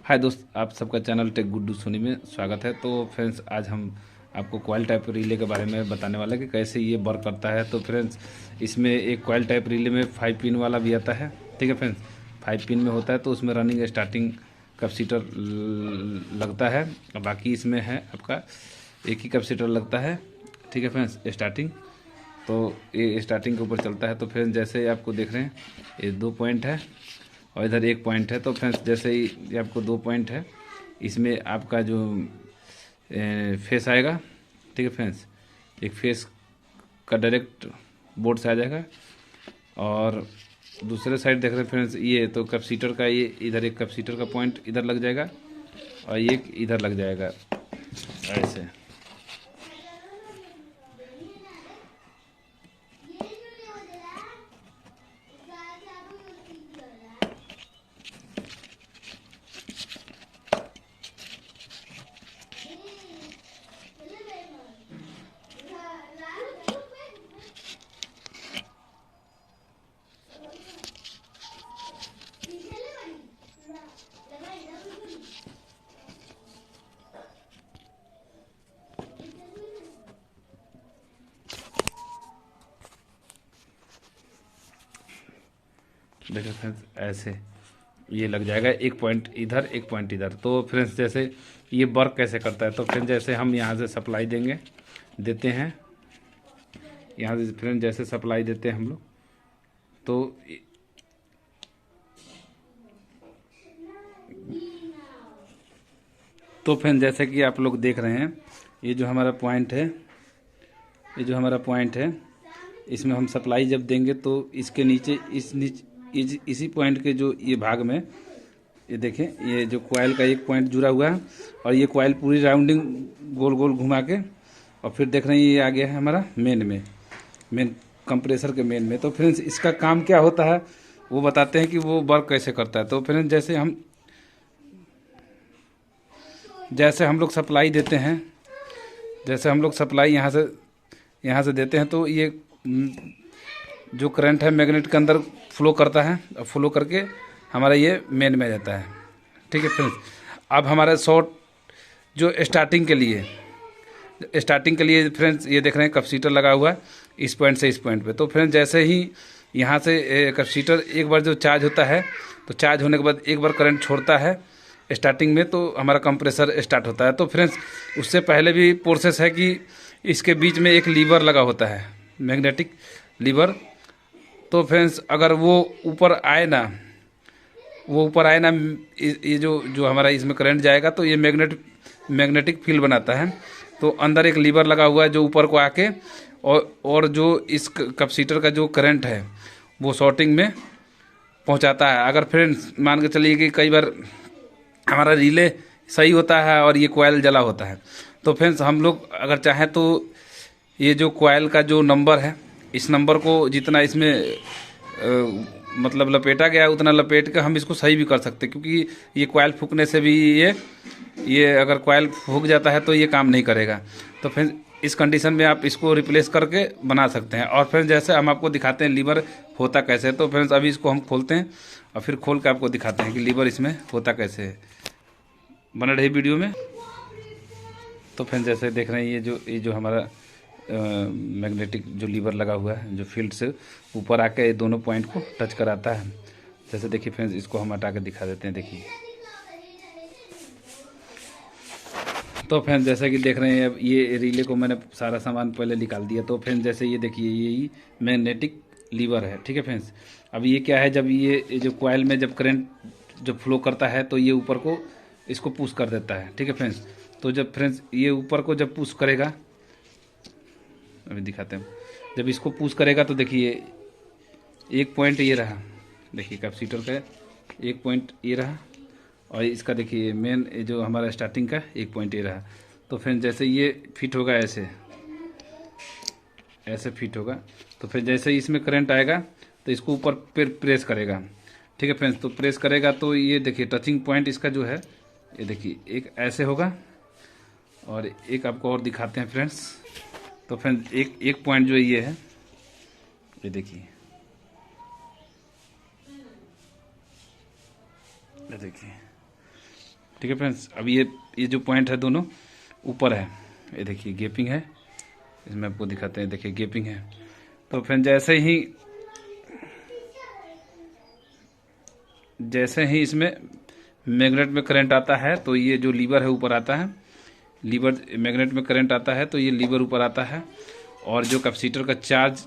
हाय दोस्त, आप सबका चैनल टेक गुड्डू सोनी में स्वागत है। तो फ्रेंड्स, आज हम आपको कॉइल टाइप रिले के बारे में बताने वाले हैं कि कैसे ये वर्क करता है। तो फ्रेंड्स, इसमें एक कॉइल टाइप रिले में 5 पिन वाला भी आता है। ठीक है फ्रेंड्स, 5 पिन में होता है तो उसमें रनिंग स्टार्टिंग कैपेसिटर लगता है। और बाकी इसमें है आपका एक ही कैपेसिटर लगता है। ठीक है फ्रेंड्स, स्टार्टिंग तो ये स्टार्टिंग के ऊपर चलता है। तो फ्रेंड्स, जैसे आपको देख रहे हैं ये 2 पॉइंट है और इधर 1 पॉइंट है। तो फ्रेंड्स, जैसे ही ये आपको 2 पॉइंट है, इसमें आपका जो फेस आएगा। ठीक है फ्रेंड्स, एक फेस का डायरेक्ट बोर्ड से आ जाएगा। और दूसरे साइड देख रहे हैं फ्रेंड्स, ये तो कैपेसिटर का, ये इधर एक कैपेसिटर का पॉइंट इधर लग जाएगा और ये इधर लग जाएगा ऐसे। देखिए फ्रेंड्स, ऐसे ये लग जाएगा, 1 पॉइंट इधर 1 पॉइंट इधर। तो फ्रेंड्स, जैसे ये वर्क कैसे करता है, तो फ्रेंड्स जैसे हम यहाँ से सप्लाई देते हैं, यहाँ से फ्रेंड्स जैसे सप्लाई देते हैं हम लोग, तो फ्रेंड्स जैसे कि आप लोग देख रहे हैं, ये जो हमारा पॉइंट है, ये जो हमारा पॉइंट है, इसमें हम सप्लाई जब देंगे तो इसके नीचे इसी पॉइंट के जो ये भाग में, ये देखें, ये जो कॉइल का एक पॉइंट जुड़ा हुआ है और ये कॉइल पूरी राउंडिंग गोल गोल घुमा के, और फिर देख रहे हैं ये आ गया है हमारा मेन कंप्रेसर के मेन में। तो फ्रेंड्स, इसका काम क्या होता है वो बताते हैं कि वो वर्क कैसे करता है। तो फ्रेंड्स, जैसे हम लोग सप्लाई देते हैं, जैसे हम लोग सप्लाई यहाँ से देते हैं, तो ये जो करंट है मैग्नेट के अंदर फ्लो करता है और फ्लो करके हमारा ये मेन में रहता है। ठीक है फ्रेंड्स, अब हमारा शॉर्ट जो स्टार्टिंग के लिए फ्रेंड्स, ये देख रहे हैं कैपेसिटर लगा हुआ है इस पॉइंट से इस पॉइंट पे। तो फ्रेंड्स, जैसे ही यहाँ से कैपेसिटर एक बार जो चार्ज होता है, तो चार्ज होने के बाद एक बार करंट छोड़ता है स्टार्टिंग में, तो हमारा कंप्रेसर स्टार्ट होता है। तो फ्रेंड्स, उससे पहले भी प्रोसेस है कि इसके बीच में एक लीवर लगा होता है, मैग्नेटिक लीवर। तो फ्रेंड्स, अगर वो ऊपर आए ना, ये जो हमारा इसमें करंट जाएगा तो ये मैग्नेटिक फील्ड बनाता है। तो अंदर एक लीवर लगा हुआ है जो ऊपर को आके और जो इस कैपेसिटर का जो करंट है वो शॉर्टिंग में पहुंचाता है। अगर फ्रेंड्स मान के चलिए कि कई बार हमारा रिले सही होता है और ये कॉइल जला होता है, तो फ्रेंड्स हम लोग अगर चाहें तो ये जो कॉइल का जो नंबर है, इस नंबर को जितना इसमें मतलब लपेटा गया है उतना लपेट के हम इसको सही भी कर सकते हैं। क्योंकि ये कॉइल फूकने से भी ये अगर कॉइल फूक जाता है तो ये काम नहीं करेगा। तो फिर इस कंडीशन में आप इसको रिप्लेस करके बना सकते हैं। और फिर जैसे हम आपको दिखाते हैं लीवर होता कैसे है। तो फ्रेंड्स, अभी इसको हम खोलते हैं और फिर खोल के आपको दिखाते हैं कि लीवर इसमें होता कैसे है। बना रही वीडियो में। तो फ्रेंड्स, जैसे देख रहे हैं, ये जो हमारा मैग्नेटिक जो लीवर लगा हुआ है, जो फील्ड से ऊपर आके ये दोनों पॉइंट को टच कराता है। जैसे देखिए फ्रेंड्स, इसको हम हटा के दिखा देते हैं। देखिए, तो फ्रेंड्स जैसा कि देख रहे हैं, अब ये रिले को मैंने सारा सामान पहले निकाल दिया। तो फ्रेंड्स, जैसे ये देखिए, यही मैग्नेटिक लीवर है। ठीक है फ्रेंड्स, अब ये क्या है, जब ये जो कॉइल में जब करंट जब फ्लो करता है तो ये ऊपर को इसको पुश कर देता है। ठीक है फ्रेंड्स, तो जब फ्रेंड्स ये ऊपर को जब पुश करेगा, अभी दिखाते हैं, जब इसको पुश करेगा तो देखिए एक पॉइंट ये रहा, देखिए कैपेसिटर का एक पॉइंट ये रहा, और इसका देखिए मेन जो हमारा स्टार्टिंग का एक पॉइंट ये रहा। तो फिर जैसे ये फिट होगा, ऐसे फिट होगा, तो फिर जैसे ही इसमें करंट आएगा तो इसको ऊपर प्रेस करेगा। ठीक है फ्रेंड्स, तो प्रेस करेगा तो ये देखिए टचिंग पॉइंट इसका जो है, ये देखिए एक ऐसे होगा और एक आपको और दिखाते हैं फ्रेंड्स। तो फ्रेंड्स, एक पॉइंट जो ये है, ये देखिए, ये देखिए ठीक है फ्रेंड्स। अब ये जो पॉइंट है दोनों ऊपर है, ये देखिए गैपिंग है, इसमें आपको दिखाते हैं, देखिए गैपिंग है। तो फ्रेंड जैसे ही इसमें मैग्नेट में करंट आता है तो ये जो लीवर है ऊपर आता है, लीवर मैग्नेट में करंट आता है तो ये लीवर ऊपर आता है, और जो कैपेसिटर का चार्ज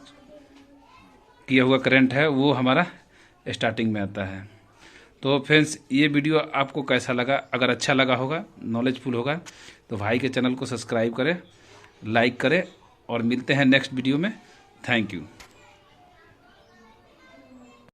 किया हुआ करंट है वो हमारा स्टार्टिंग में आता है। तो फ्रेंड्स ये वीडियो आपको कैसा लगा? अगर अच्छा लगा होगा, नॉलेजफुल होगा, तो भाई के चैनल को सब्सक्राइब करें, लाइक करें, और मिलते हैं नेक्स्ट वीडियो में। Thank you.